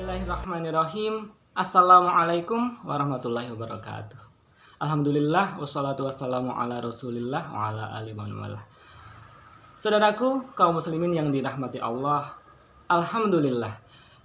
Bismillahirrahmanirrahim. Assalamualaikum warahmatullahi wabarakatuh. Alhamdulillah wassalatu wassalamu ala rasulillah wa ala alihi wa mawalah. Saudaraku kaum muslimin yang dirahmati Allah, alhamdulillah,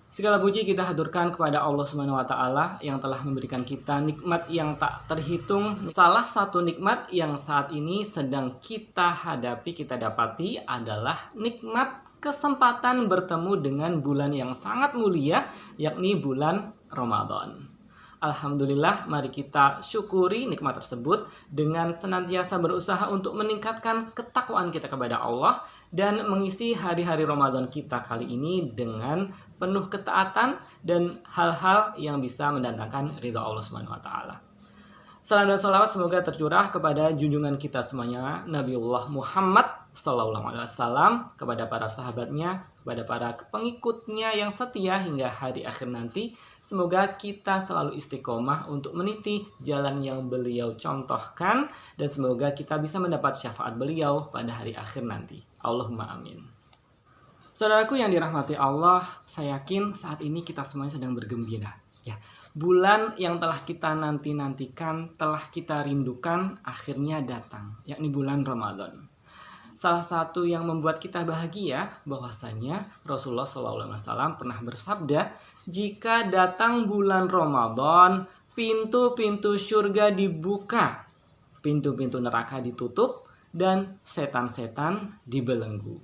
segala puji kita haturkan kepada Allah Subhanahu wa taala yang telah memberikan kita nikmat yang tak terhitung. Salah satu nikmat yang saat ini sedang kita hadapi, kita dapati adalah nikmat kesempatan bertemu dengan bulan yang sangat mulia, yakni bulan Ramadan. Alhamdulillah, mari kita syukuri nikmat tersebut dengan senantiasa berusaha untuk meningkatkan ketakwaan kita kepada Allah dan mengisi hari-hari Ramadan kita kali ini dengan penuh ketaatan dan hal-hal yang bisa mendatangkan ridha Allah Subhanahu wa taala. Salam dan salawat semoga tercurah kepada junjungan kita semuanya, Nabiullah Muhammad SAW, kepada para sahabatnya, kepada para pengikutnya yang setia hingga hari akhir nanti. Semoga kita selalu istiqomah untuk meniti jalan yang beliau contohkan, dan semoga kita bisa mendapat syafaat beliau pada hari akhir nanti. Allahumma amin. Saudaraku yang dirahmati Allah, saya yakin saat ini kita semuanya sedang bergembira. Ya, bulan yang telah kita nanti-nantikan, telah kita rindukan, akhirnya datang, yakni bulan Ramadan. Salah satu yang membuat kita bahagia bahwasanya Rasulullah SAW pernah bersabda, jika datang bulan Ramadan, pintu-pintu surga dibuka, pintu-pintu neraka ditutup, dan setan-setan dibelenggu.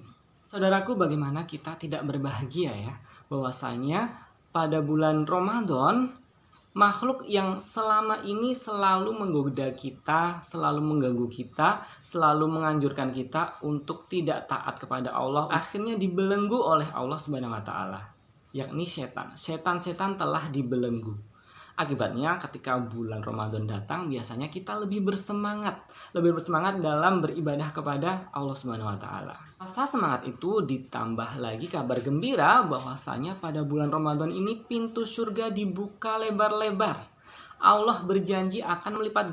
Saudaraku, bagaimana kita tidak berbahagia ya, bahwasanya pada bulan Ramadan, makhluk yang selama ini selalu menggoda kita, selalu mengganggu kita, selalu menganjurkan kita untuk tidak taat kepada Allah, akhirnya dibelenggu oleh Allah Subhanahu wa taala, yakni setan. Setan-setan telah dibelenggu. Akibatnya ketika bulan Ramadan datang, biasanya kita lebih bersemangat dalam beribadah kepada Allah Subhanahu wa taala. Rasa semangat itu ditambah lagi kabar gembira bahwasanya pada bulan Ramadan ini pintu surga dibuka lebar-lebar. Allah berjanji akan melipat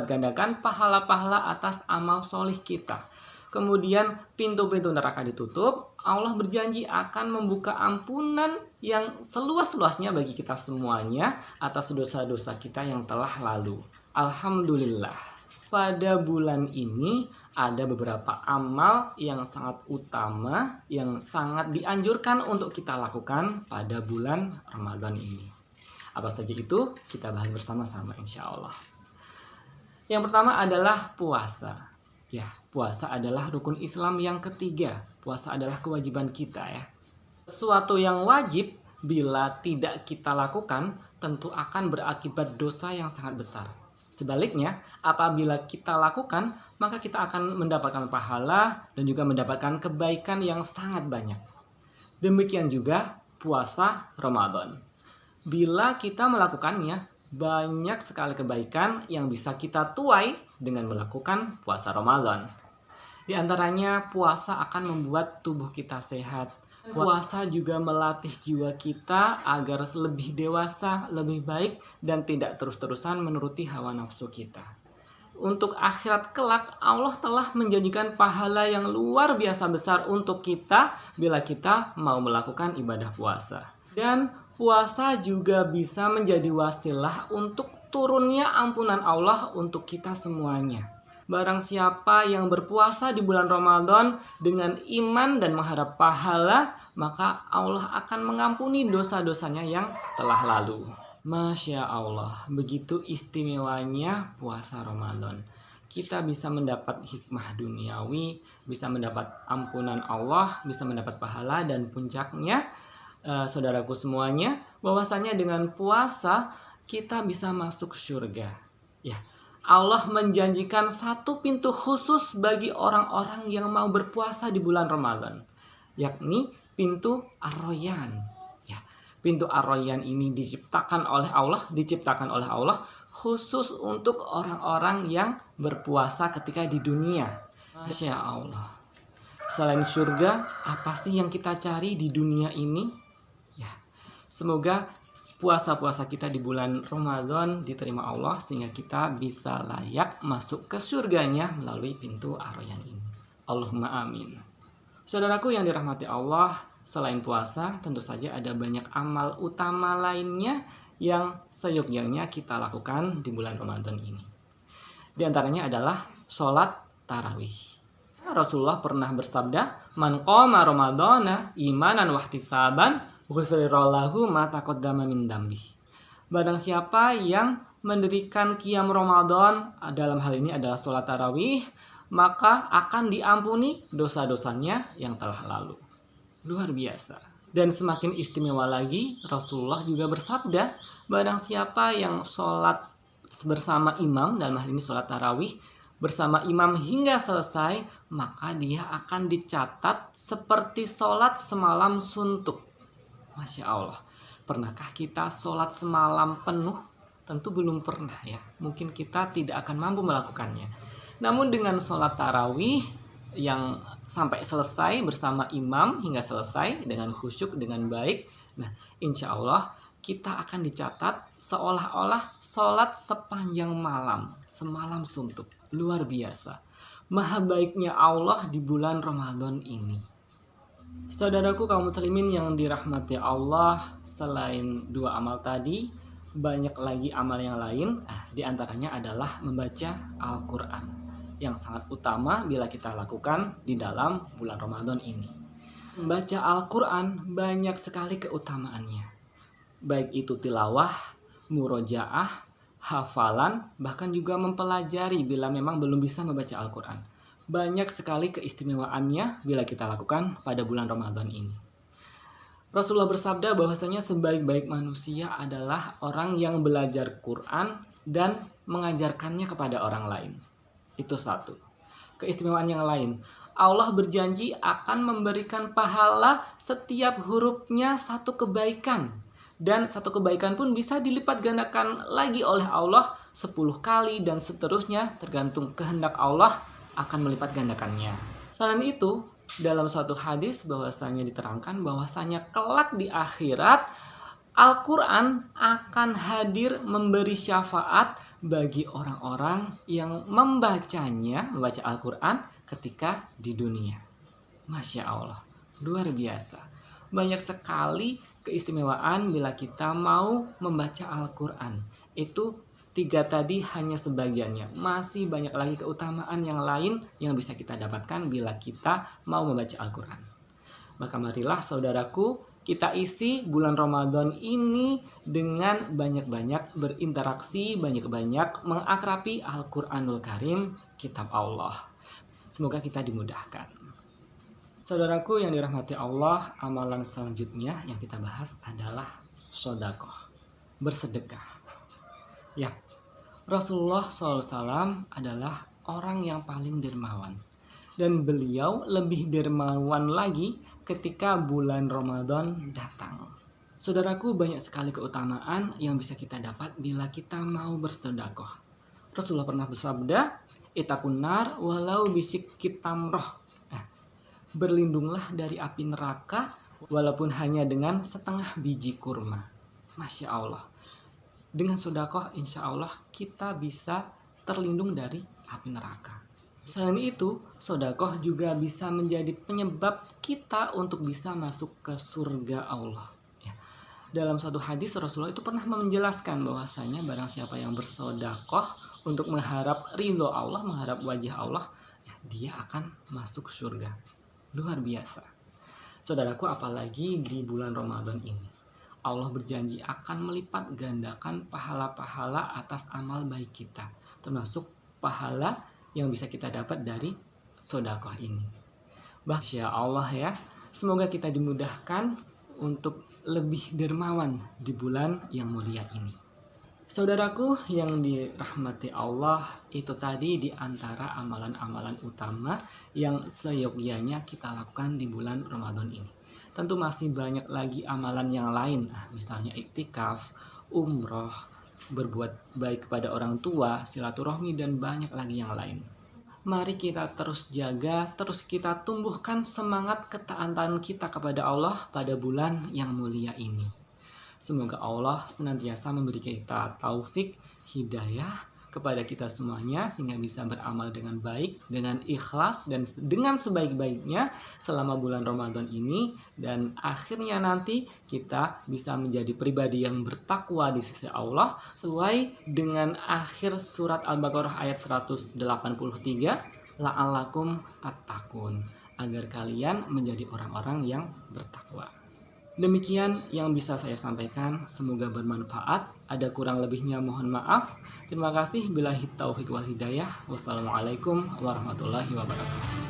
gandakan pahala-pahala atas amal solih kita. Kemudian pintu-pintu neraka ditutup. Allah berjanji akan membuka ampunan yang seluas-luasnya bagi kita semuanya atas dosa-dosa kita yang telah lalu. Alhamdulillah, pada bulan ini ada beberapa amal yang sangat utama, yang sangat dianjurkan untuk kita lakukan pada bulan Ramadan ini. Apa saja itu? Kita bahas bersama-sama insya Allah. Yang pertama adalah puasa. Ya, puasa adalah rukun Islam yang ketiga. Puasa adalah kewajiban kita ya. Sesuatu yang wajib bila tidak kita lakukan tentu akan berakibat dosa yang sangat besar. Sebaliknya, apabila kita lakukan, maka kita akan mendapatkan pahala dan juga mendapatkan kebaikan yang sangat banyak. Demikian juga puasa Ramadan. Bila kita melakukannya, banyak sekali kebaikan yang bisa kita tuai dengan melakukan puasa Ramadan. Di antaranya, puasa akan membuat tubuh kita sehat. Puasa juga melatih jiwa kita agar lebih dewasa, lebih baik, dan tidak terus-terusan menuruti hawa nafsu kita. Untuk akhirat kelak, Allah telah menjanjikan pahala yang luar biasa besar untuk kita bila kita mau melakukan ibadah puasa. Dan puasa juga bisa menjadi wasilah untuk turunnya ampunan Allah untuk kita semuanya. Barang siapa yang berpuasa di bulan Ramadan dengan iman dan mengharap pahala, maka Allah akan mengampuni dosa-dosanya yang telah lalu. Masya Allah, begitu istimewanya puasa Ramadan. Kita bisa mendapat hikmah duniawi, bisa mendapat ampunan Allah, bisa mendapat pahala, dan puncaknya, saudaraku semuanya, bahwasanya dengan puasa kita bisa masuk surga. Ya, Allah menjanjikan satu pintu khusus bagi orang-orang yang mau berpuasa di bulan Ramadan, yakni pintu Ar-Rayyan. Ya, pintu Ar-Rayyan ini diciptakan oleh Allah khusus untuk orang-orang yang berpuasa ketika di dunia. Masya Allah. Selain surga, apa sih yang kita cari di dunia ini? Ya, semoga puasa-puasa kita di bulan Ramadan diterima Allah sehingga kita bisa layak masuk ke surganya melalui pintu Ar-Rayyan ini. Allahumma amin. Saudaraku yang dirahmati Allah, selain puasa, tentu saja ada banyak amal utama lainnya yang seyogyanya kita lakukan di bulan Ramadan ini. Di antaranya adalah sholat tarawih. Rasulullah pernah bersabda, "Man qama Ramadana imanan wahtisaban, ghufira lahu ma taqaddama min dambi." Barang siapa yang mendirikan qiyam Ramadan, dalam hal ini adalah sholat tarawih, maka akan diampuni dosa-dosanya yang telah lalu. Luar biasa. Dan semakin istimewa lagi, Rasulullah juga bersabda, barang siapa yang sholat bersama imam, dalam hal ini sholat tarawih, bersama imam hingga selesai, maka dia akan dicatat seperti sholat semalam suntuk. Masya Allah. Pernahkah kita sholat semalam penuh? Tentu belum pernah ya. Mungkin kita tidak akan mampu melakukannya. Namun dengan sholat tarawih yang sampai selesai bersama imam hingga selesai dengan khusyuk, dengan baik, nah insya Allah kita akan dicatat seolah-olah sholat sepanjang malam, semalam suntuk. Luar biasa. Maha baiknya Allah di bulan Ramadan ini. Saudaraku kaum muslimin yang dirahmati Allah, selain dua amal tadi, banyak lagi amal yang lain. Di antaranya adalah membaca Al-Quran, yang sangat utama bila kita lakukan di dalam bulan Ramadan ini. Membaca Al-Quran banyak sekali keutamaannya. Baik itu tilawah, murojaah, hafalan, bahkan juga mempelajari bila memang belum bisa membaca Al-Quran. Banyak sekali keistimewaannya bila kita lakukan pada bulan Ramadan ini. Rasulullah bersabda bahwasanya sebaik-baik manusia adalah orang yang belajar Quran dan mengajarkannya kepada orang lain. Itu satu. Keistimewaan yang lain, Allah berjanji akan memberikan pahala setiap hurufnya satu kebaikan. Dan satu kebaikan pun bisa dilipat gandakan lagi oleh Allah 10 kali dan seterusnya, tergantung kehendak Allah akan melipat gandakannya. Selain itu, dalam suatu hadis bahwasanya diterangkan bahwasanya kelak di akhirat Al-Quran akan hadir memberi syafaat bagi orang-orang yang membacanya, membaca Al-Quran ketika di dunia. Masya Allah, luar biasa. Banyak sekali keistimewaan bila kita mau membaca Al-Quran. Itu 3 tadi hanya sebagiannya. Masih banyak lagi keutamaan yang lain yang bisa kita dapatkan bila kita mau membaca Al-Quran. Maka marilah saudaraku, kita isi bulan Ramadan ini dengan banyak-banyak berinteraksi, banyak-banyak mengakrabi Al-Quranul Karim, kitab Allah. Semoga kita dimudahkan. Saudaraku yang dirahmati Allah, amalan selanjutnya yang kita bahas adalah sedekah, bersedekah. Ya, Rasulullah SAW adalah orang yang paling dermawan. Dan beliau lebih dermawan lagi ketika bulan Ramadan datang. Saudaraku, banyak sekali keutamaan yang bisa kita dapat bila kita mau bersedekah. Rasulullah pernah bersabda, "Ittaqun nar walau bisyikki tamroh." Berlindunglah dari api neraka walaupun hanya dengan setengah biji kurma. Masya Allah. Dengan sedekah insya Allah kita bisa terlindung dari api neraka. Selain itu, sedekah juga bisa menjadi penyebab kita untuk bisa masuk ke surga Allah. Ya. Dalam satu hadis Rasulullah itu pernah menjelaskan bahwasanya barang siapa yang bersedekah untuk mengharap ridho Allah, mengharap wajah Allah, ya, dia akan masuk surga. Luar biasa. Saudaraku, apalagi di bulan Ramadan ini. Allah berjanji akan melipat gandakan pahala-pahala atas amal baik kita, termasuk pahala yang bisa kita dapat dari sedekah ini. Masya Allah ya, semoga kita dimudahkan untuk lebih dermawan di bulan yang mulia ini. Saudaraku yang dirahmati Allah, itu tadi di antara amalan-amalan utama yang seyogyanya kita lakukan di bulan Ramadan ini. Tentu masih banyak lagi amalan yang lain, misalnya iktikaf, umroh, berbuat baik kepada orang tua, silaturahmi, dan banyak lagi yang lain. Mari kita terus jaga, terus kita tumbuhkan semangat ketaatan kita kepada Allah pada bulan yang mulia ini. Semoga Allah senantiasa memberi kita taufik, hidayah, kepada kita semuanya sehingga bisa beramal dengan baik, dengan ikhlas dan dengan sebaik-baiknya selama bulan Ramadan ini, dan akhirnya nanti kita bisa menjadi pribadi yang bertakwa di sisi Allah sesuai dengan akhir surat Al-Baqarah ayat 183, la'allakum tattaqun, agar kalian menjadi orang-orang yang bertakwa. Demikian yang bisa saya sampaikan, semoga bermanfaat. Ada kurang lebihnya mohon maaf. Terima kasih. Billahi taufiq wal hidayah. Wassalamualaikum warahmatullahi wabarakatuh.